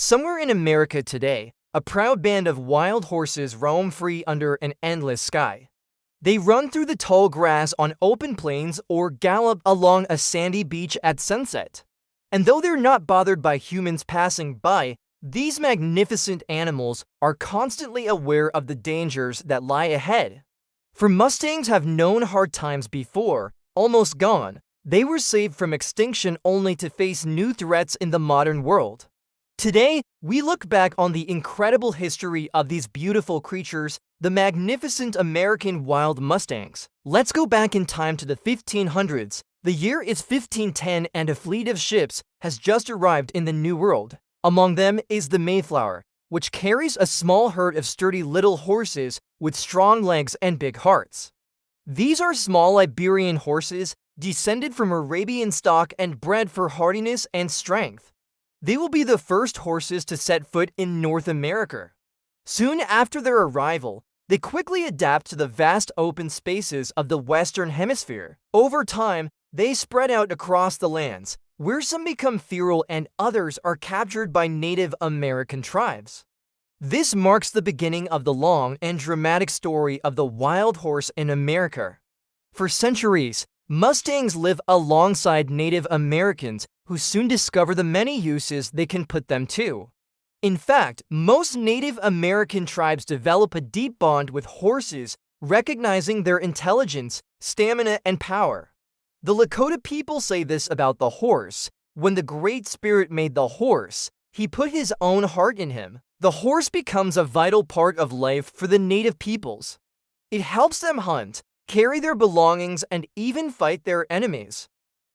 Somewhere in America today, a proud band of wild horses roam free under an endless sky. They run through the tall grass on open plains or gallop along a sandy beach at sunset. And though they're not bothered by humans passing by, these magnificent animals are constantly aware of the dangers that lie ahead. For Mustangs have known hard times before, almost gone. They were saved from extinction only to face new threats in the modern world. Today, we look back on the incredible history of these beautiful creatures, the magnificent American wild Mustangs. Let's go back in time to the 1500s. The year is 1510 and a fleet of ships has just arrived in the New World. Among them is the Mayflower, which carries a small herd of sturdy little horses with strong legs and big hearts. These are small Iberian horses descended from Arabian stock and bred for hardiness and strength. They will be the first horses to set foot in North America. Soon after their arrival, they quickly adapt to the vast open spaces of the Western Hemisphere. Over time, they spread out across the lands, where some become feral and others are captured by Native American tribes. This marks the beginning of the long and dramatic story of the wild horse in America. For centuries, Mustangs live alongside Native Americans who soon discover the many uses they can put them to. In fact, most Native American tribes develop a deep bond with horses, recognizing their intelligence, stamina, and power. The Lakota people say this about the horse: when the Great Spirit made the horse, he put his own heart in him. The horse becomes a vital part of life for the Native peoples. It helps them hunt, carry their belongings, and even fight their enemies.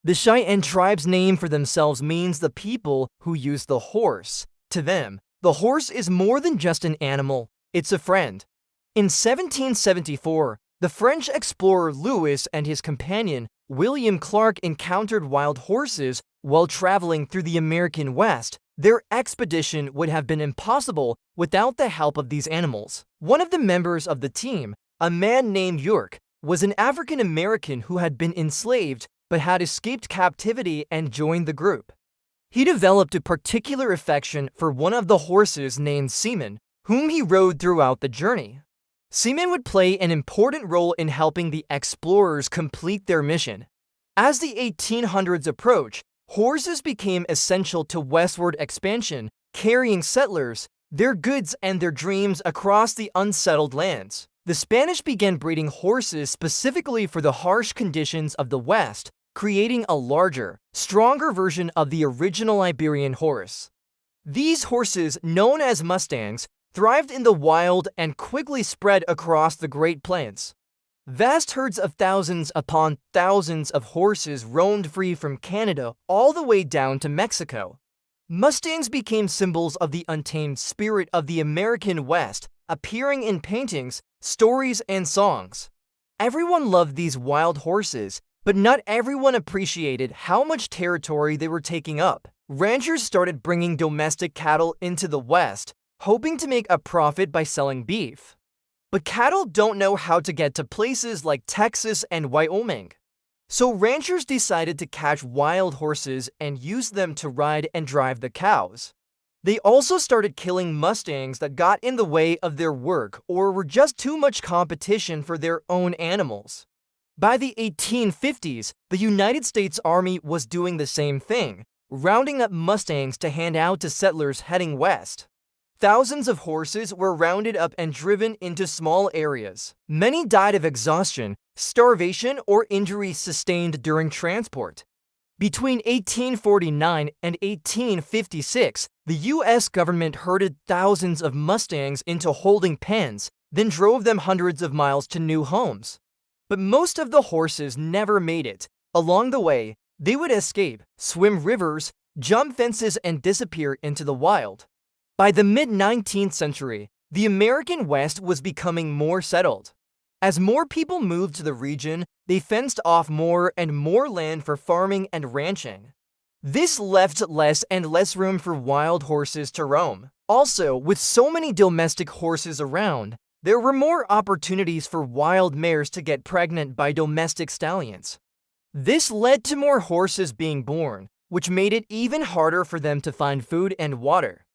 The Cheyenne tribe's name for themselves means the people who use the horse. To them, the horse is more than just an animal, it's a friend. In 1774, the French explorer Lewis and his companion, William Clark, encountered wild horses while traveling through the American West. Their expedition would have been impossible without the help of these animals. One of the members of the team, a man named York, was an African American who had been enslaved but had escaped captivity and joined the group. He developed a particular affection for one of the horses named Seaman, whom he rode throughout the journey. Seaman would play an important role in helping the explorers complete their mission. As the 1800s approached, horses became essential to westward expansion, carrying settlers, their goods, and their dreams across the unsettled lands. The Spanish began breeding horses specifically for the harsh conditions of the West, creating a larger, stronger version of the original Iberian horse. These horses, known as Mustangs, thrived in the wild and quickly spread across the Great Plains. Vast herds of thousands upon thousands of horses roamed free from Canada all the way down to Mexico. Mustangs became symbols of the untamed spirit of the American West, appearing in paintings, stories, and songs. Everyone loved these wild horses, but not everyone appreciated how much territory they were taking up. Ranchers started bringing domestic cattle into the West, hoping to make a profit by selling beef. But cattle don't know how to get to places like Texas and Wyoming. So ranchers decided to catch wild horses and use them to ride and drive the cows. They also started killing Mustangs that got in the way of their work or were just too much competition for their own animals. By the 1850s, the United States Army was doing the same thing, rounding up Mustangs to hand out to settlers heading west. Thousands of horses were rounded up and driven into small areas. Many died of exhaustion, starvation, or injuries sustained during transport. Between 1849 and 1856, the U.S. government herded thousands of Mustangs into holding pens, then drove them hundreds of miles to new homes. But most of the horses never made it. Along the way, they would escape, swim rivers, jump fences, and disappear into the wild. By the mid-19th century, the American West was becoming more settled. As more people moved to the region, they fenced off more and more land for farming and ranching. This left less and less room for wild horses to roam. Also, with so many domestic horses around, there were more opportunities for wild mares to get pregnant by domestic stallions. This led to more horses being born, which made it even harder for them to find food and water.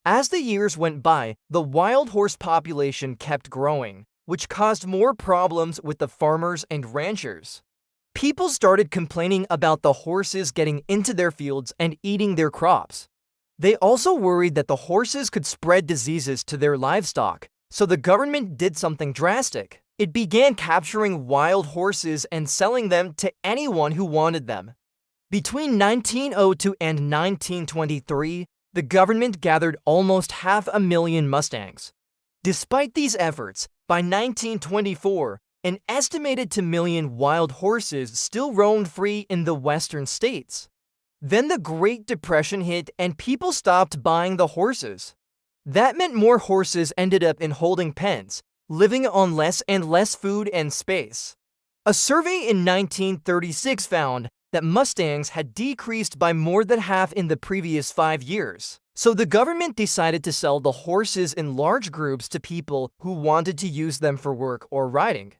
As the years went by, the wild horse population kept growing, which caused more problems with the farmers and ranchers. People started complaining about the horses getting into their fields and eating their crops. They also worried that the horses could spread diseases to their livestock, so the government did something drastic. It began capturing wild horses and selling them to anyone who wanted them. Between 1902 and 1923, the government gathered almost 500,000 Mustangs. Despite these efforts, by 1924, an estimated 2 million wild horses still roamed free in the western states. Then the Great Depression hit and people stopped buying the horses. That meant more horses ended up in holding pens, living on less and less food and space. A survey in 1936 found that Mustangs had decreased by more than half in the previous 5 years. So the government decided to sell the horses in large groups to people who wanted to use them for work or riding.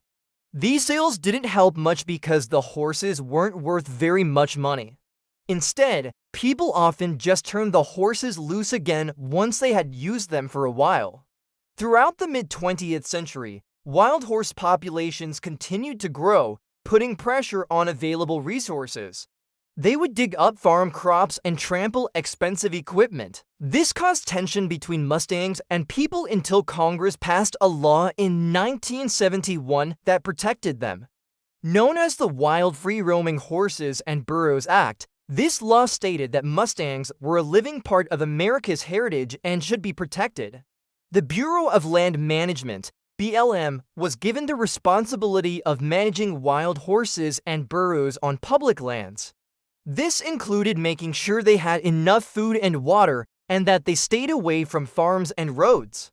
These sales didn't help much because the horses weren't worth very much money. Instead, people often just turned the horses loose again once they had used them for a while. Throughout the mid-20th century, wild horse populations continued to grow, putting pressure on available resources. They would dig up farm crops and trample expensive equipment. This caused tension between Mustangs and people until Congress passed a law in 1971 that protected them. Known as the Wild Free-Roaming Horses and Burros Act, this law stated that Mustangs were a living part of America's heritage and should be protected. The Bureau of Land Management, BLM, was given the responsibility of managing wild horses and burros on public lands. This included making sure they had enough food and water and that they stayed away from farms and roads.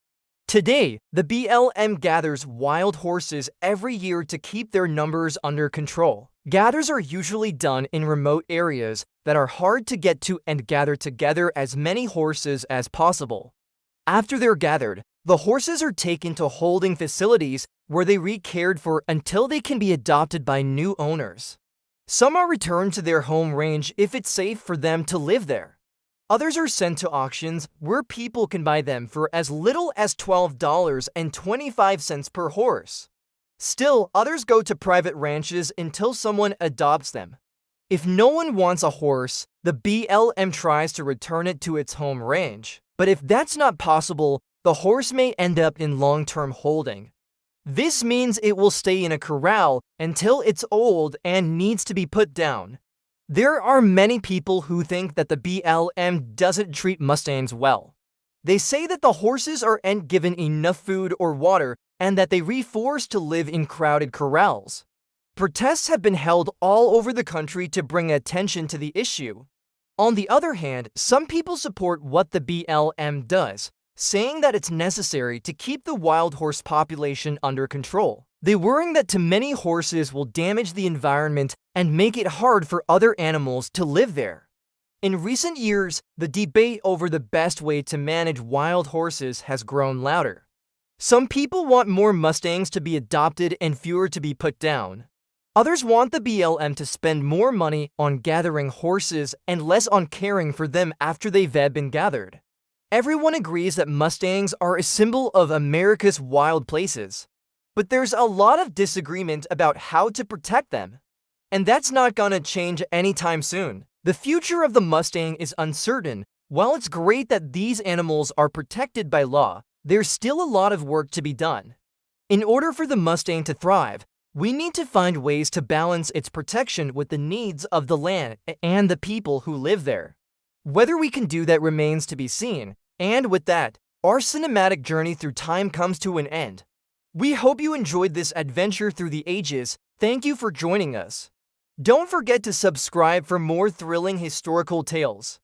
Today, the BLM gathers wild horses every year to keep their numbers under control. Gathers are usually done in remote areas that are hard to get to and gather together as many horses as possible. After they're gathered, the horses are taken to holding facilities where they are cared for until they can be adopted by new owners. Some are returned to their home range if it's safe for them to live there. Others are sent to auctions where people can buy them for as little as $12.25 per horse. Still, others go to private ranches until someone adopts them. If no one wants a horse, the BLM tries to return it to its home range. But if that's not possible, the horse may end up in long-term holding. This means it will stay in a corral until it's old and needs to be put down. There are many people who think that the BLM doesn't treat Mustangs well. They say that the horses aren't given enough food or water and that they are forced to live in crowded corrals. Protests have been held all over the country to bring attention to the issue. On the other hand, some people support what the BLM does, saying that it's necessary to keep the wild horse population under control. They worry that too many horses will damage the environment and make it hard for other animals to live there. In recent years, the debate over the best way to manage wild horses has grown louder. Some people want more Mustangs to be adopted and fewer to be put down. Others want the BLM to spend more money on gathering horses and less on caring for them after they've been gathered. Everyone agrees that Mustangs are a symbol of America's wild places. But there's a lot of disagreement about how to protect them. And that's not gonna change anytime soon. The future of the Mustang is uncertain. While it's great that these animals are protected by law, there's still a lot of work to be done. In order for the Mustang to thrive, we need to find ways to balance its protection with the needs of the land and the people who live there. Whether we can do that remains to be seen. And with that, our cinematic journey through time comes to an end. We hope you enjoyed this adventure through the ages. Thank you for joining us. Don't forget to subscribe for more thrilling historical tales.